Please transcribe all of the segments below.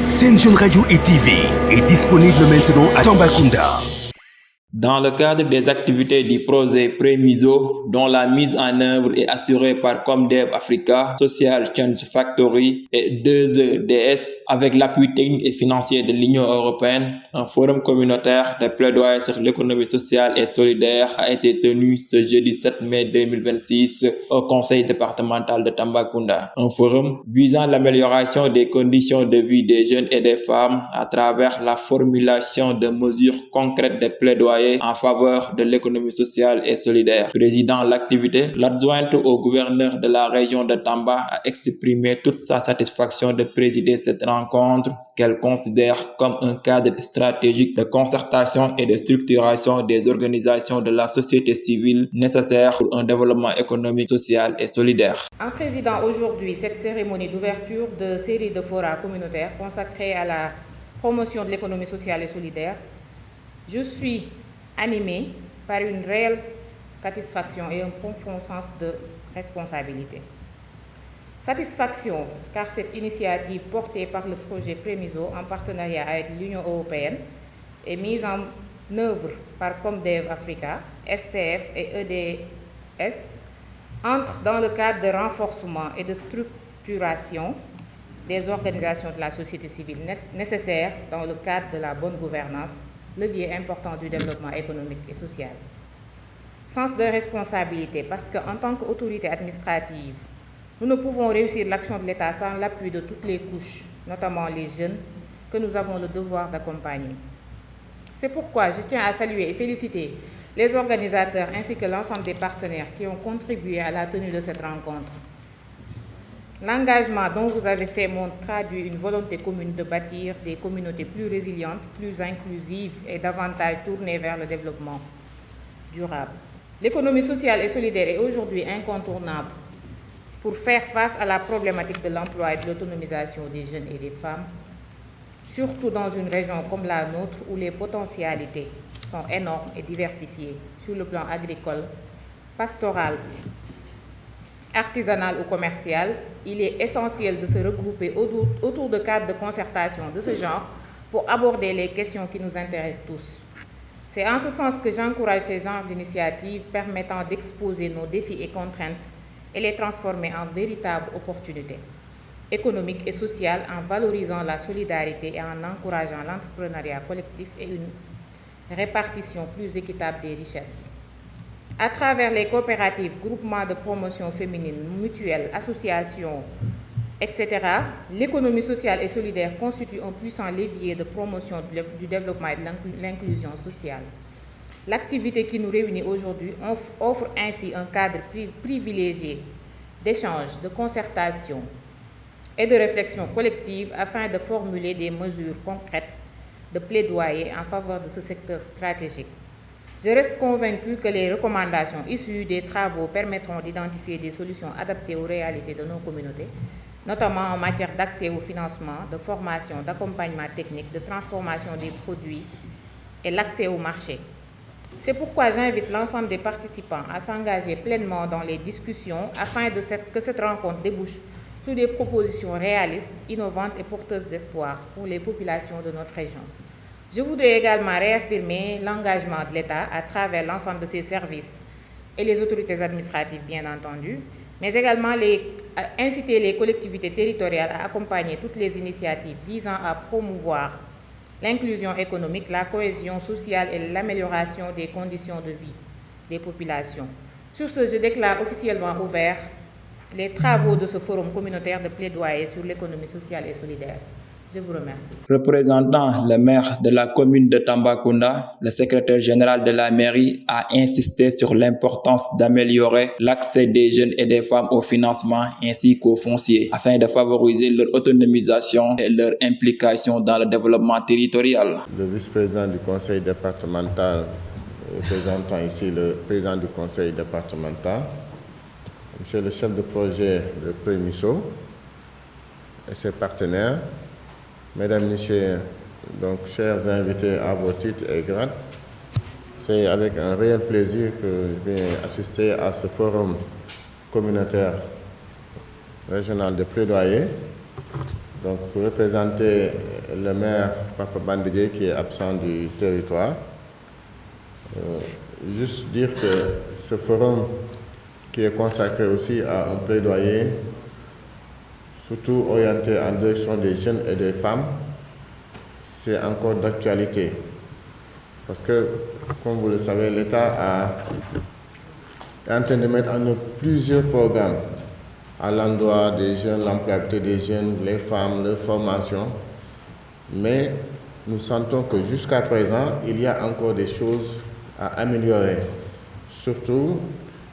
Sen Jeune Radio et TV est disponible maintenant à Tambacounda. Dans le cadre des activités du projet Prémiso, dont la mise en œuvre est assurée par Comdev Africa, Social Change Factory et 2EDS, avec l'appui technique et financier de l'Union européenne, un forum communautaire de plaidoyer sur l'économie sociale et solidaire a été tenu ce jeudi 7 mai 2026 au conseil départemental de Tambacounda. Un forum visant l'amélioration des conditions de vie des jeunes et des femmes à travers la formulation de mesures concrètes de plaidoyer en faveur de l'économie sociale et solidaire. Présidant l'activité, l'adjointe au gouverneur de la région de Tamba a exprimé toute sa satisfaction de présider cette rencontre qu'elle considère comme un cadre stratégique de concertation et de structuration des organisations de la société civile nécessaires pour un développement économique, social et solidaire. En présidant aujourd'hui cette cérémonie d'ouverture de série de forats communautaires consacrés à la promotion de l'économie sociale et solidaire, je suis animé par une réelle satisfaction et un profond sens de responsabilité. Satisfaction car cette initiative portée par le projet Prémiso en partenariat avec l'Union européenne et mise en œuvre par Comdev Africa, SCF et EDS entre dans le cadre de renforcement et de structuration des organisations de la société civile nécessaires dans le cadre de la bonne gouvernance, levier important du développement économique et social. Sens de responsabilité, parce qu'en tant qu'autorité administrative, nous ne pouvons réussir l'action de l'État sans l'appui de toutes les couches, notamment les jeunes, que nous avons le devoir d'accompagner. C'est pourquoi je tiens à saluer et féliciter les organisateurs ainsi que l'ensemble des partenaires qui ont contribué à la tenue de cette rencontre. L'engagement dont vous avez fait montre traduit une volonté commune de bâtir des communautés plus résilientes, plus inclusives et davantage tournées vers le développement durable. L'économie sociale et solidaire est aujourd'hui incontournable pour faire face à la problématique de l'emploi et de l'autonomisation des jeunes et des femmes, surtout dans une région comme la nôtre où les potentialités sont énormes et diversifiées sur le plan agricole, pastoral, artisanal ou commercial. Il est essentiel de se regrouper autour de cadres de concertation de ce genre pour aborder les questions qui nous intéressent tous. C'est en ce sens que j'encourage ces genres d'initiatives permettant d'exposer nos défis et contraintes et les transformer en véritables opportunités économiques et sociales en valorisant la solidarité et en encourageant l'entrepreneuriat collectif et une répartition plus équitable des richesses. À travers les coopératives, groupements de promotion féminine, mutuelles, associations, etc., l'économie sociale et solidaire constitue un puissant levier de promotion du développement et de l'inclusion sociale. L'activité qui nous réunit aujourd'hui offre ainsi un cadre privilégié d'échange, de concertation et de réflexion collective afin de formuler des mesures concrètes de plaidoyer en faveur de ce secteur stratégique. Je reste convaincu que les recommandations issues des travaux permettront d'identifier des solutions adaptées aux réalités de nos communautés, notamment en matière d'accès au financement, de formation, d'accompagnement technique, de transformation des produits et l'accès au marché. C'est pourquoi j'invite l'ensemble des participants à s'engager pleinement dans les discussions afin que cette rencontre débouche sur des propositions réalistes, innovantes et porteuses d'espoir pour les populations de notre région. Je voudrais également réaffirmer l'engagement de l'État à travers l'ensemble de ses services et les autorités administratives, bien entendu, mais également inciter les collectivités territoriales à accompagner toutes les initiatives visant à promouvoir l'inclusion économique, la cohésion sociale et l'amélioration des conditions de vie des populations. Sur ce, je déclare officiellement ouverts les travaux de ce forum communautaire de plaidoyer sur l'économie sociale et solidaire. Je vous remercie. Représentant le maire de la commune de Tambacounda, le secrétaire général de la mairie a insisté sur l'importance d'améliorer l'accès des jeunes et des femmes au financement ainsi qu'au foncier afin de favoriser leur autonomisation et leur implication dans le développement territorial. Le vice-président du conseil départemental, représentant ici le président du conseil départemental, monsieur le chef de projet de Prémiso et ses partenaires, mesdames, messieurs, donc chers invités à vos titres et grades, c'est avec un réel plaisir que je viens assister à ce forum communautaire régional de plaidoyer Donc, pour représenter le maire Papa Bandigué qui est absent du territoire, juste dire que ce forum qui est consacré aussi à un plaidoyer, surtout orienté en direction des jeunes et des femmes, c'est encore d'actualité. Parce que, comme vous le savez, l'État est en train de mettre en œuvre plusieurs programmes à l'endroit des jeunes, l'employabilité des jeunes, les femmes, leur formation. Mais nous sentons que jusqu'à présent, il y a encore des choses à améliorer, surtout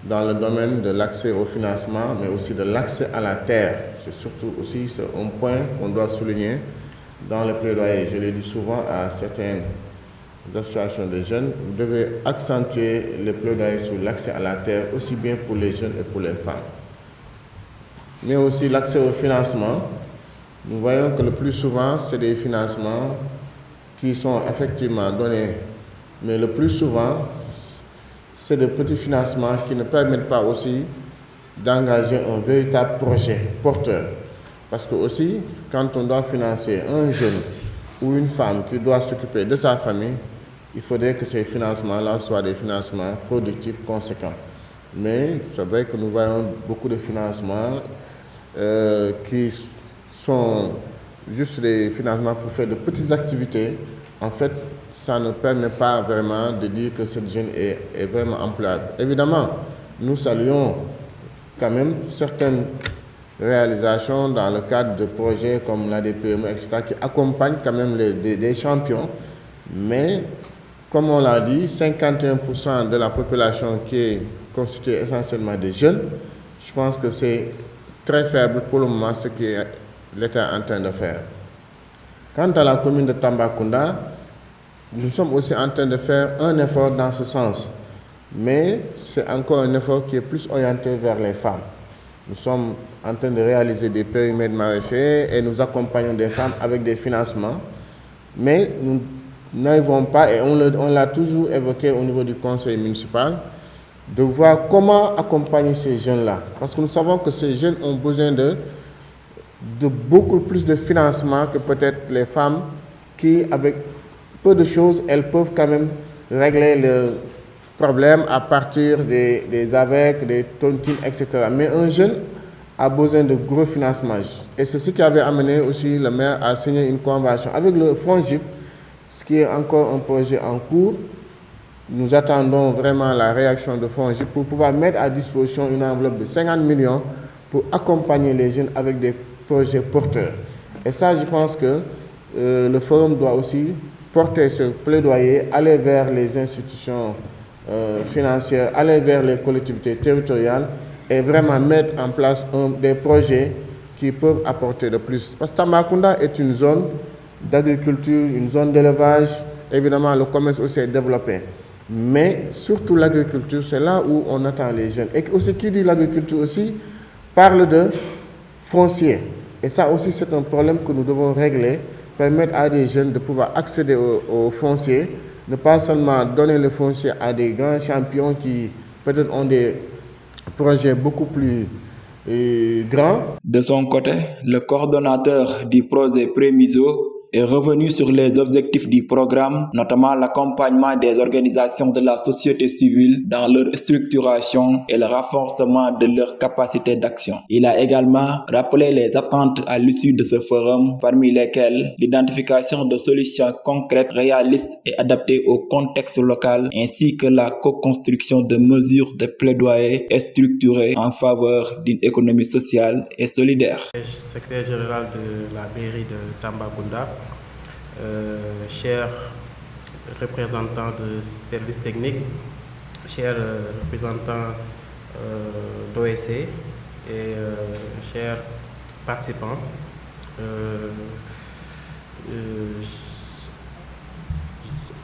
dans le domaine de l'accès au financement, mais aussi de l'accès à la terre. C'est surtout aussi un point qu'on doit souligner dans le plaidoyer. Je le dis souvent à certaines associations de jeunes, vous devez accentuer le plaidoyer sur l'accès à la terre, aussi bien pour les jeunes et pour les femmes. Mais aussi l'accès au financement. Nous voyons que le plus souvent, c'est des financements qui sont effectivement donnés, mais le plus souvent, c'est des petits financements qui ne permettent pas aussi d'engager un véritable projet porteur. Parce que aussi, quand on doit financer un jeune ou une femme qui doit s'occuper de sa famille, il faudrait que ces financements-là soient des financements productifs conséquents. Mais c'est vrai que nous voyons beaucoup de financements qui sont juste des financements pour faire de petites activités. En fait, ça ne permet pas vraiment de dire que cette jeune est vraiment employable. Évidemment, nous saluons quand même certaines réalisations dans le cadre de projets comme l'ADPME, etc., qui accompagnent quand même des champions. Mais, comme on l'a dit, 51% de la population qui est constituée essentiellement des jeunes, je pense que c'est très faible pour le moment ce que l'État est en train de faire. Quant à la commune de Tambacounda, nous sommes aussi en train de faire un effort dans ce sens. Mais c'est encore un effort qui est plus orienté vers les femmes. Nous sommes en train de réaliser des périmètres maraîchers et nous accompagnons des femmes avec des financements. Mais nous n'arrivons pas, et on l'a toujours évoqué au niveau du conseil municipal, de voir comment accompagner ces jeunes-là. Parce que nous savons que ces jeunes ont besoin de beaucoup plus de financement que peut-être les femmes qui, avec peu de choses, elles peuvent quand même régler le problème à partir des AVEC, des tontines, etc. Mais un jeune a besoin de gros financements. Et c'est ce qui avait amené aussi le maire à signer une convention avec le FONGIP, ce qui est encore un projet en cours. Nous attendons vraiment la réaction de FONGIP pour pouvoir mettre à disposition une enveloppe de 50 millions pour accompagner les jeunes avec des projets porteurs. Et ça, je pense que le forum doit aussi porter ce plaidoyer, aller vers les institutions financières, aller vers les collectivités territoriales et vraiment mettre en place des projets qui peuvent apporter de plus. Parce que Tambacounda est une zone d'agriculture, une zone d'élevage. Évidemment, le commerce aussi est développé. Mais surtout l'agriculture, c'est là où on attend les jeunes. Et aussi, qui dit l'agriculture aussi, parle de foncier. Et ça aussi, c'est un problème que nous devons régler, permettre à des jeunes de pouvoir accéder au foncier, ne pas seulement donner le foncier à des grands champions qui peut-être ont des projets beaucoup plus grands. De son côté, le coordonnateur du projet Prémiso est revenu sur les objectifs du programme, notamment l'accompagnement des organisations de la société civile dans leur structuration et le renforcement de leur capacité d'action. Il a également rappelé les attentes à l'issue de ce forum, parmi lesquelles l'identification de solutions concrètes, réalistes et adaptées au contexte local, ainsi que la co-construction de mesures de plaidoyer et structurées en faveur d'une économie sociale et solidaire. Secrétaire général de la mairie de Tambacounda, chers représentants de services techniques, chers représentants d'OSC et chers participants,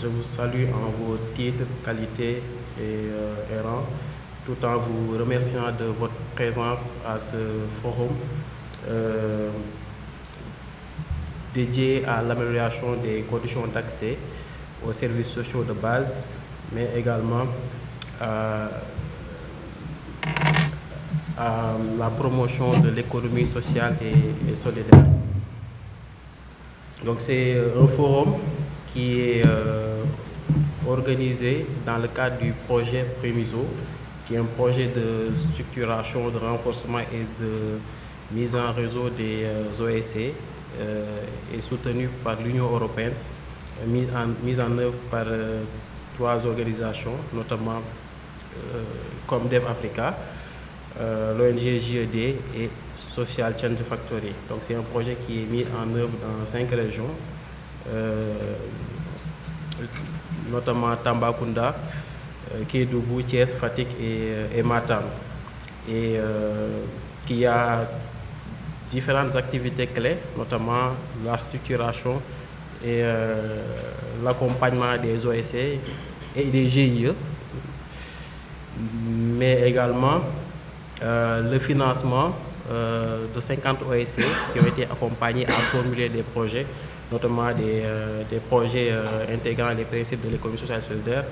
je vous salue en vos titres, qualités et rangs, tout en vous remerciant de votre présence à ce forum dédié à l'amélioration des conditions d'accès aux services sociaux de base, mais également à la promotion de l'économie sociale et solidaire. Donc c'est un forum qui est organisé dans le cadre du projet Prémiso, qui est un projet de structuration, de renforcement et de mise en réseau des OSC et soutenu par l'Union européenne, mise en œuvre par 3 organisations, notamment Comdev Africa, l'ONG JED et Social Change Factory. Donc c'est un projet qui est mis en œuvre dans 5 régions, notamment Tambacounda, Kédougou, Thiès, Fatick et Matam. Et qui a différentes activités clés, notamment la structuration et l'accompagnement des OSC et des GIE, mais également le financement de 50 OSC qui ont été accompagnés à formuler des projets, notamment des projets intégrant les principes de l'économie sociale et solidaire.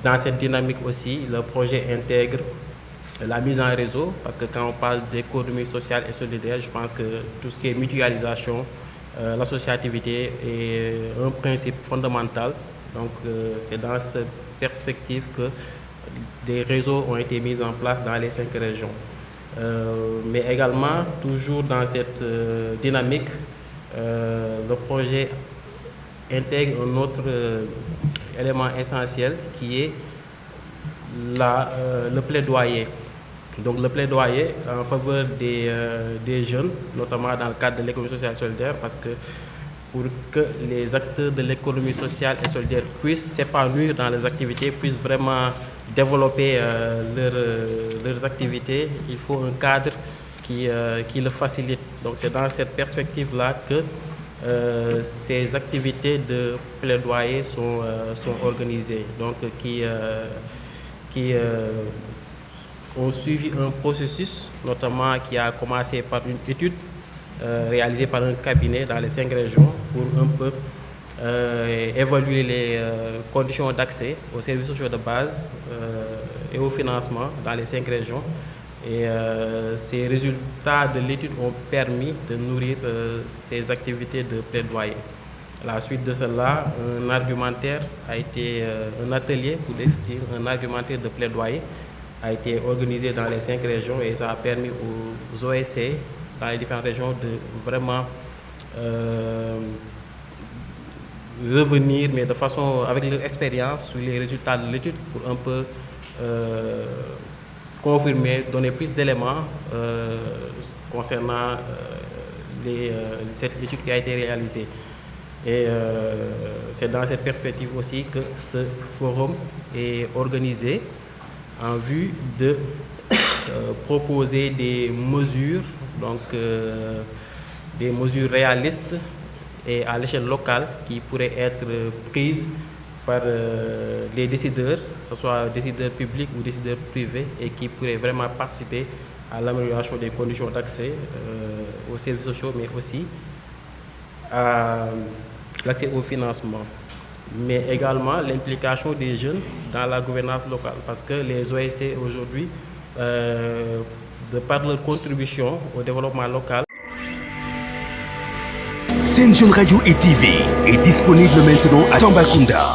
Dans cette dynamique aussi, le projet intègre la mise en réseau, parce que quand on parle d'économie sociale et solidaire, je pense que tout ce qui est mutualisation, l'associativité est un principe fondamental. Donc c'est dans cette perspective que des réseaux ont été mis en place dans les 5 régions. Mais également, toujours dans cette dynamique, le projet intègre un autre élément essentiel qui est le plaidoyer. Donc le plaidoyer en faveur des jeunes, notamment dans le cadre de l'économie sociale et solidaire, parce que pour que les acteurs de l'économie sociale et solidaire puissent s'épanouir dans les activités, puissent vraiment développer leurs activités, il faut un cadre qui le facilite. Donc c'est dans cette perspective-là que ces activités de plaidoyer sont organisées, donc qui ont suivi un processus, notamment qui a commencé par une étude réalisée par un cabinet dans les 5 régions pour un peu évaluer les conditions d'accès aux services sociaux de base et au financement dans les 5 régions. Et ces résultats de l'étude ont permis de nourrir ces activités de plaidoyer. À la suite de cela, un atelier pour définir un argumentaire de plaidoyer a été organisé dans les 5 régions et ça a permis aux OSC dans les différentes régions de vraiment revenir, mais de façon avec leur expérience sur les résultats de l'étude pour un peu confirmer, donner plus d'éléments concernant cette étude qui a été réalisée. Et c'est dans cette perspective aussi que ce forum est organisé en vue de proposer des mesures, donc des mesures réalistes et à l'échelle locale qui pourraient être prises par les décideurs, que ce soit décideurs publics ou décideurs privés, et qui pourraient vraiment participer à l'amélioration des conditions d'accès aux services sociaux, mais aussi à l'accès au financement, mais également l'implication des jeunes dans la gouvernance locale, parce que les OSC aujourd'hui, de par leur contribution au développement local. Sen Jeune Radio et TV est disponible maintenant à Tambacounda.